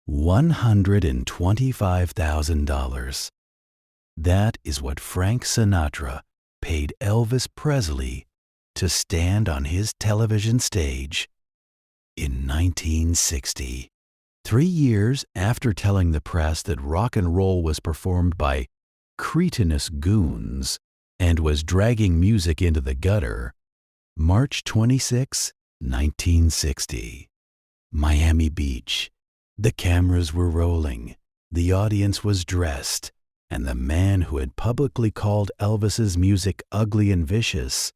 $125,000. That is what Frank Sinatra paid Elvis Presley to stand on his television stage in 1960. 3 years after telling the press that rock and roll was performed by cretinous goons and was dragging music into the gutter, March 26, 1960. Miami Beach. The cameras were rolling, the audience was dressed, and the man who had publicly called Elvis's music ugly and vicious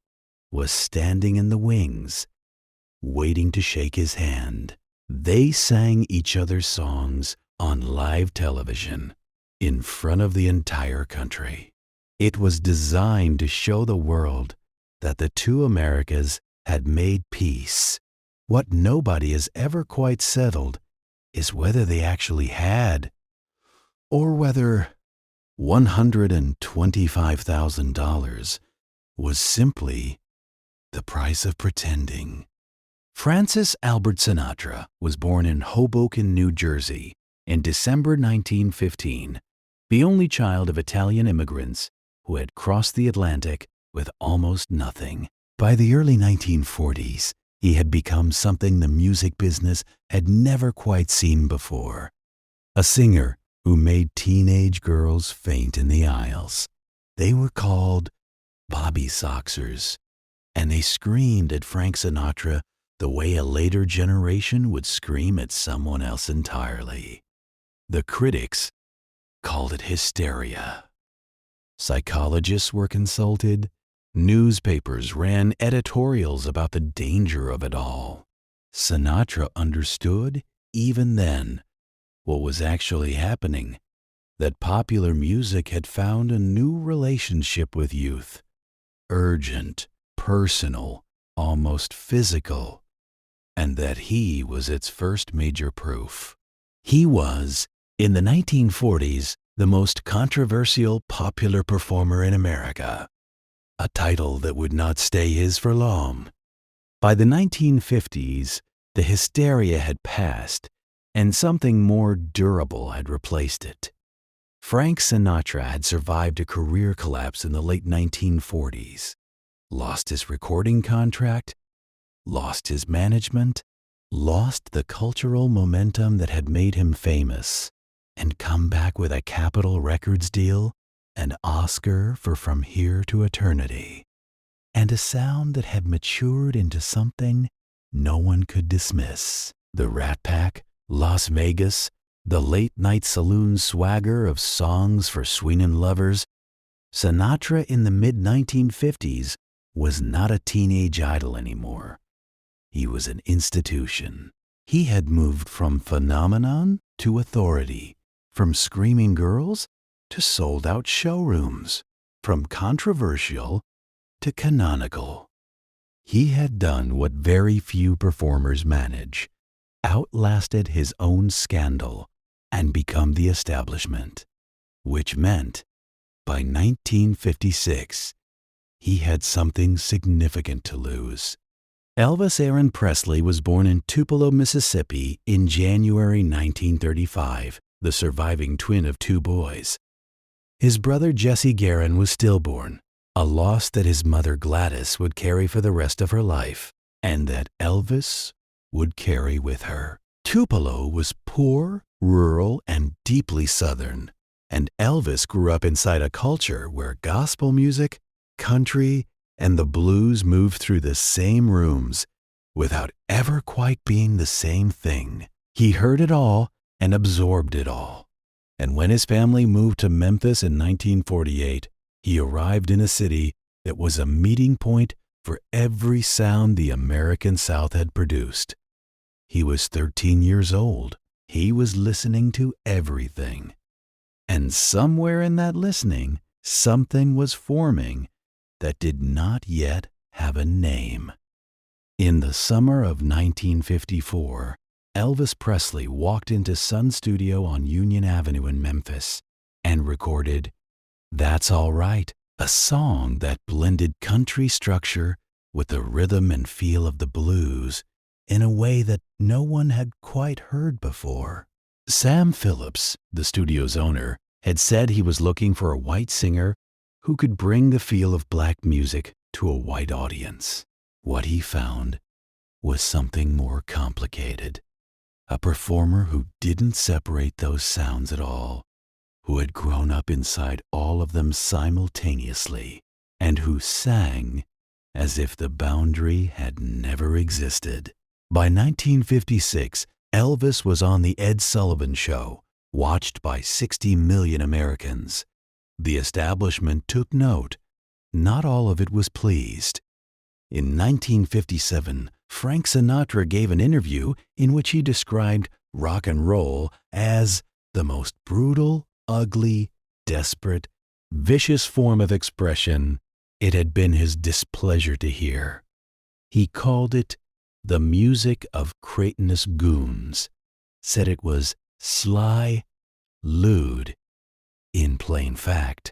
was standing in the wings, waiting to shake his hand. They sang each other's songs on live television in front of the entire country. It was designed to show the world that the two Americas had made peace. What nobody has ever quite settled is whether they actually had, or whether $125,000 was simply the price of pretending. Francis Albert Sinatra was born in Hoboken, New Jersey, in December 1915, the only child of Italian immigrants who had crossed the Atlantic with almost nothing. By the early 1940s, he had become something the music business had never quite seen before. A singer who made teenage girls faint in the aisles. They were called Bobby Soxers, and they screamed at Frank Sinatra the way a later generation would scream at someone else entirely. The critics called it hysteria. Psychologists were consulted. Newspapers ran editorials about the danger of it all. Sinatra understood, even then, what was actually happening, that popular music had found a new relationship with youth, urgent, personal, almost physical, and that he was its first major proof. He was, in the 1940s, the most controversial popular performer in America, a title that would not stay his for long. By the 1950s, the hysteria had passed, and something more durable had replaced it. Frank Sinatra had survived a career collapse in the late 1940s, lost his recording contract, lost his management, lost the cultural momentum that had made him famous, and come back with a Capitol Records deal, an Oscar for From Here to Eternity, and a sound that had matured into something no one could dismiss. The Rat Pack, Las Vegas, the late-night saloon swagger of songs for swingin' lovers. Sinatra in the mid-1950s was not a teenage idol anymore. He was an institution. He had moved from phenomenon to authority, from screaming girls to sold-out showrooms, from controversial to canonical. He had done what very few performers manage, outlasted his own scandal, and become the establishment, which meant, by 1956, he had something significant to lose. Elvis Aaron Presley was born in Tupelo, Mississippi in January 1935, the surviving twin of 2 boys. His brother Jesse Garin was stillborn, a loss that his mother Gladys would carry for the rest of her life, and that Elvis would carry with her. Tupelo was poor, rural, and deeply Southern, and Elvis grew up inside a culture where gospel music, country, and the blues moved through the same rooms without ever quite being the same thing. He heard it all and absorbed it all. And when his family moved to Memphis in 1948, he arrived in a city that was a meeting point for every sound the American South had produced. He was 13 years old. He was listening to everything. And somewhere in that listening, something was forming that did not yet have a name. In the summer of 1954, Elvis Presley walked into Sun Studio on Union Avenue in Memphis and recorded That's All Right, a song that blended country structure with the rhythm and feel of the blues in a way that no one had quite heard before. Sam Phillips, the studio's owner, had said he was looking for a white singer who could bring the feel of black music to a white audience. What he found was something more complicated. A performer who didn't separate those sounds at all, who had grown up inside all of them simultaneously, and who sang as if the boundary had never existed. By 1956, Elvis was on The Ed Sullivan Show, watched by 60 million Americans. The establishment took note. Not all of it was pleased. In 1957, Frank Sinatra gave an interview in which he described rock and roll as the most brutal, ugly, desperate, vicious form of expression it had been his displeasure to hear. He called it the music of cretinous goons, said it was sly, lewd, in plain fact,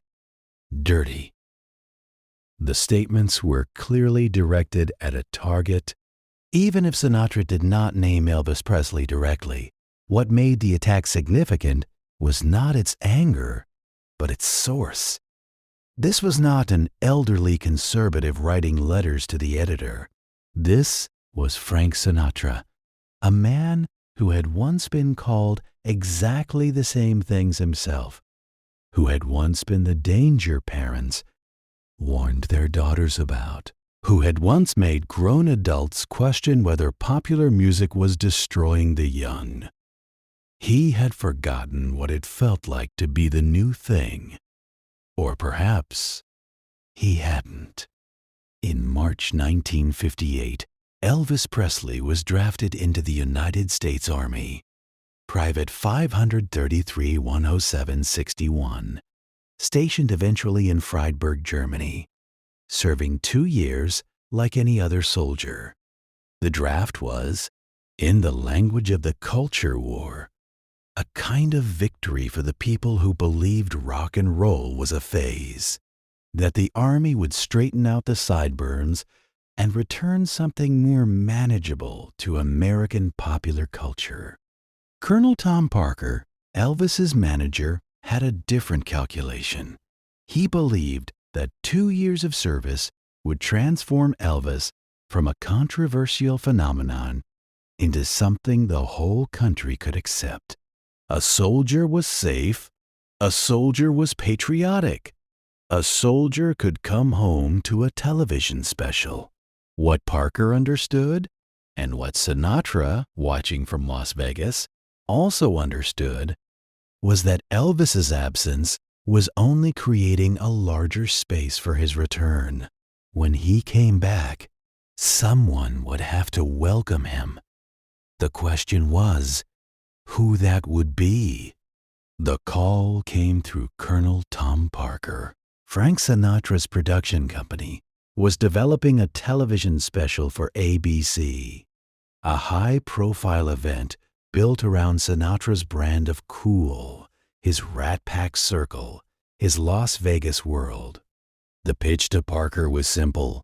dirty. The statements were clearly directed at a target. Even if Sinatra did not name Elvis Presley directly, what made the attack significant was not its anger, but its source. This was not an elderly conservative writing letters to the editor. This was Frank Sinatra, a man who had once been called exactly the same things himself, who had once been the danger parents warned their daughters about, who had once made grown adults question whether popular music was destroying the young. He had forgotten what it felt like to be the new thing. Or perhaps he hadn't. In March 1958, Elvis Presley was drafted into the United States Army. Private 533-107-61, stationed eventually in Freiburg, Germany, serving 2 years like any other soldier. The draft was, in the language of the culture war, a kind of victory for the people who believed rock and roll was a phase, that the Army would straighten out the sideburns and return something more manageable to American popular culture. Colonel Tom Parker, Elvis's manager, had a different calculation. He believed that 2 years of service would transform Elvis from a controversial phenomenon into something the whole country could accept. A soldier was safe. A soldier was patriotic. A soldier could come home to a television special. What Parker understood, and what Sinatra, watching from Las Vegas, also understood, was that Elvis's absence was only creating a larger space for his return. When he came back, someone would have to welcome him. The question was, who that would be. The call came through Colonel Tom Parker. Frank Sinatra's production company was developing a television special for ABC, a high-profile event built around Sinatra's brand of cool, his Rat Pack circle, his Las Vegas world. The pitch to Parker was simple: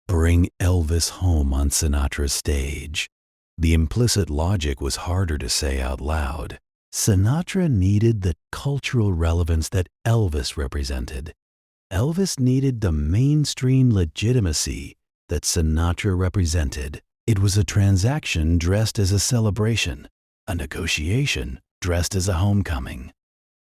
bring Elvis home on Sinatra's stage. The implicit logic was harder to say out loud. Sinatra needed the cultural relevance that Elvis represented. Elvis needed the mainstream legitimacy that Sinatra represented. It was a transaction dressed as a celebration, a negotiation dressed as a homecoming.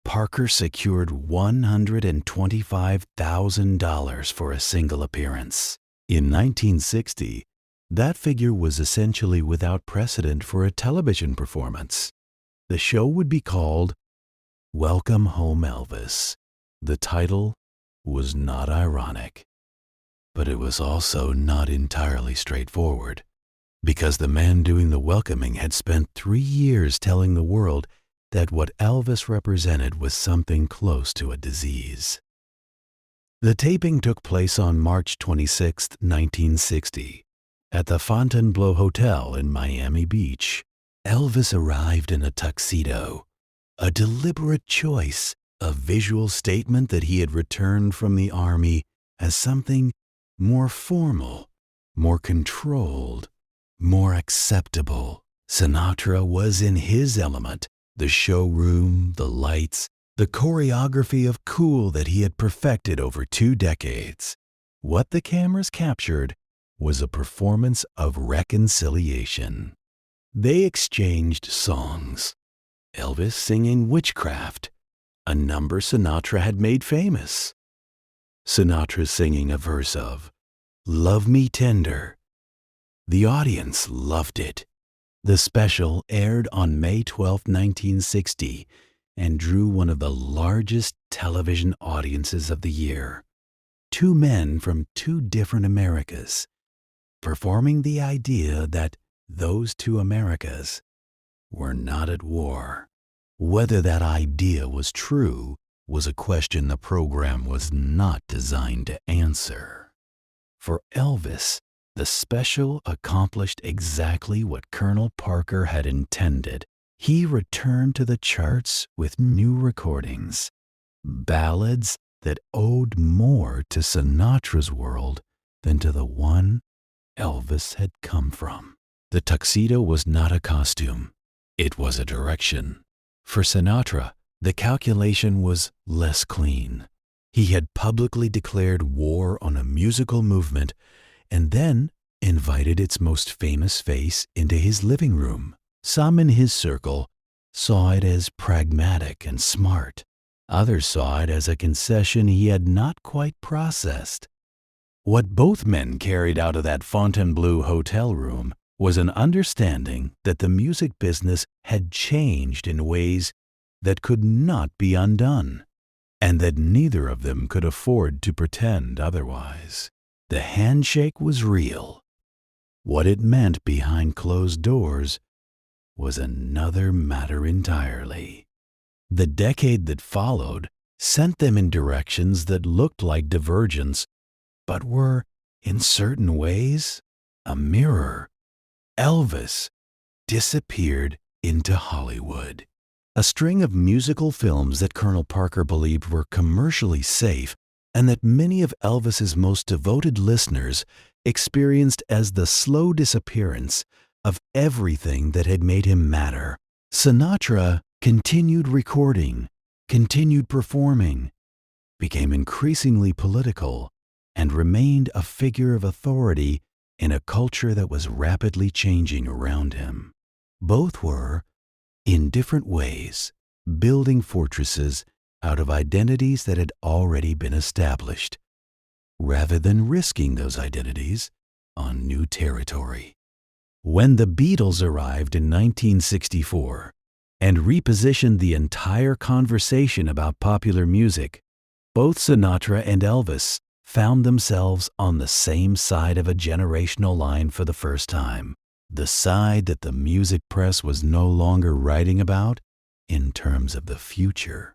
Parker secured $125,000 for a single appearance. In 1960, that figure was essentially without precedent for a television performance. The show would be called Welcome Home Elvis. The title was not ironic, but it was also not entirely straightforward, because the man doing the welcoming had spent 3 years telling the world that what Elvis represented was something close to a disease. The taping took place on March 26, 1960, at the Fontainebleau Hotel in Miami Beach. Elvis arrived in a tuxedo, a deliberate choice, a visual statement that he had returned from the Army as something more formal, more controlled, more acceptable. Sinatra was in his element, The showroom, the lights, the choreography of cool that he had perfected over 2 decades. What the cameras captured was a performance of reconciliation. They exchanged songs. Elvis singing Witchcraft, a number Sinatra had made famous. Sinatra singing a verse of Love Me Tender. The audience loved it. The special aired on May 12, 1960, and drew one of the largest television audiences of the year. 2 men from 2 different Americas, performing the idea that those 2 Americas were not at war. Whether that idea was true was a question the program was not designed to answer. For Elvis, the special accomplished exactly what Colonel Parker had intended. He returned to the charts with new recordings, ballads that owed more to Sinatra's world than to the one Elvis had come from. The tuxedo was not a costume. It was a direction. For Sinatra, the calculation was less clean. He had publicly declared war on a musical movement and then invited its most famous face into his living room. Some in his circle saw it as pragmatic and smart. Others saw it as a concession he had not quite processed. What both men carried out of that Fontainebleau hotel room was an understanding that the music business had changed in ways that could not be undone, and that neither of them could afford to pretend otherwise. The handshake was real. What it meant behind closed doors was another matter entirely. The decade that followed sent them in directions that looked like divergence, but were, in certain ways, a mirror. Elvis disappeared into Hollywood. A string of musical films that Colonel Parker believed were commercially safe and that many of Elvis's most devoted listeners experienced as the slow disappearance of everything that had made him matter. Sinatra continued recording, continued performing, became increasingly political, and remained a figure of authority in a culture that was rapidly changing around him. Both were, in different ways, building fortresses out of identities that had already been established, rather than risking those identities on new territory. When the Beatles arrived in 1964 and repositioned the entire conversation about popular music, both Sinatra and Elvis found themselves on the same side of a generational line for the first time, the side that the music press was no longer writing about in terms of the future.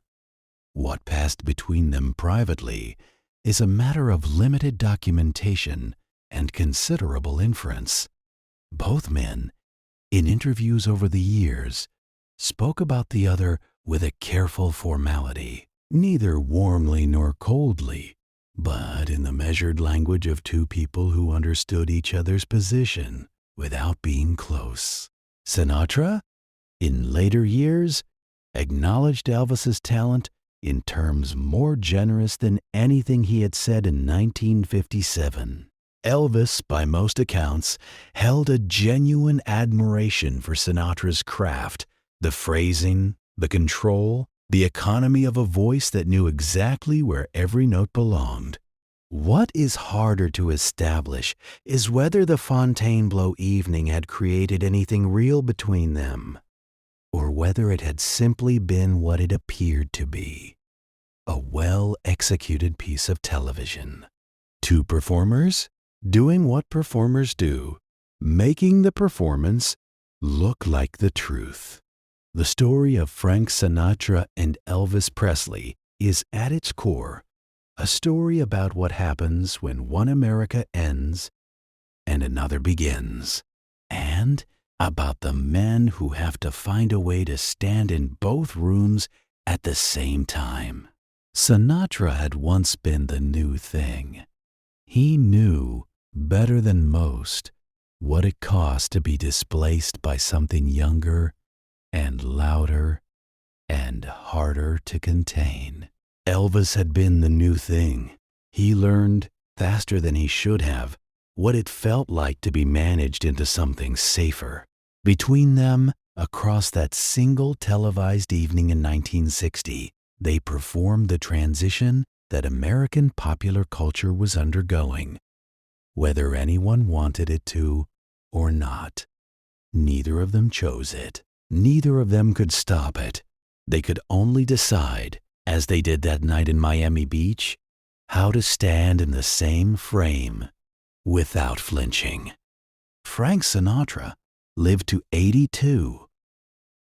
What passed between them privately is a matter of limited documentation and considerable inference. Both men, in interviews over the years, spoke about the other with a careful formality, neither warmly nor coldly, but in the measured language of 2 people who understood each other's position without being close. Sinatra, in later years, acknowledged Elvis's talent in terms more generous than anything he had said in 1957. Elvis, by most accounts, held a genuine admiration for Sinatra's craft, the phrasing, the control, the economy of a voice that knew exactly where every note belonged. What is harder to establish is whether the Fontainebleau evening had created anything real between them, or whether it had simply been what it appeared to be, a well-executed piece of television. 2 performers doing what performers do, making the performance look like the truth. The story of Frank Sinatra and Elvis Presley is at its core a story about what happens when one America ends and another begins, and about the men who have to find a way to stand in both rooms at the same time. Sinatra had once been the new thing. He knew, better than most, what it cost to be displaced by something younger and louder and harder to contain. Elvis had been the new thing. He learned, faster than he should have, what it felt like to be managed into something safer. Between them, across that single televised evening in 1960, they performed the transition that American popular culture was undergoing, whether anyone wanted it to or not. Neither of them chose it. Neither of them could stop it. They could only decide, as they did that night in Miami Beach, how to stand in the same frame without flinching. Frank Sinatra lived to 82.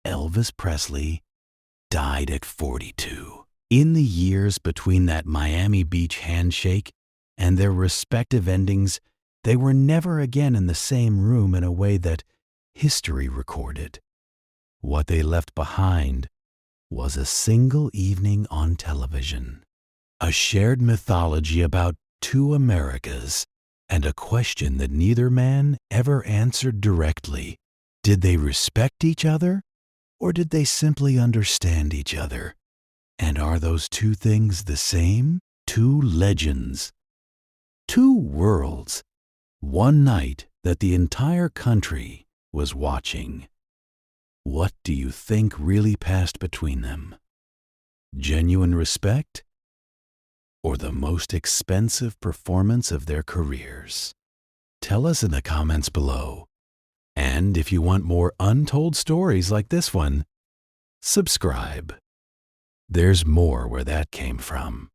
Elvis Presley died at 42. In the years between that Miami Beach handshake and their respective endings, they were never again in the same room in a way that history recorded. What they left behind was a single evening on television, a shared mythology about two Americas, and a question that neither man ever answered directly. Did they respect each other, or did they simply understand each other? And are those two things the same? Two legends, two worlds, one night that the entire country was watching. What do you think really passed between them? Genuine respect, or the most expensive performance of their careers? Tell us in the comments below. And if you want more untold stories like this one, subscribe. There's more where that came from.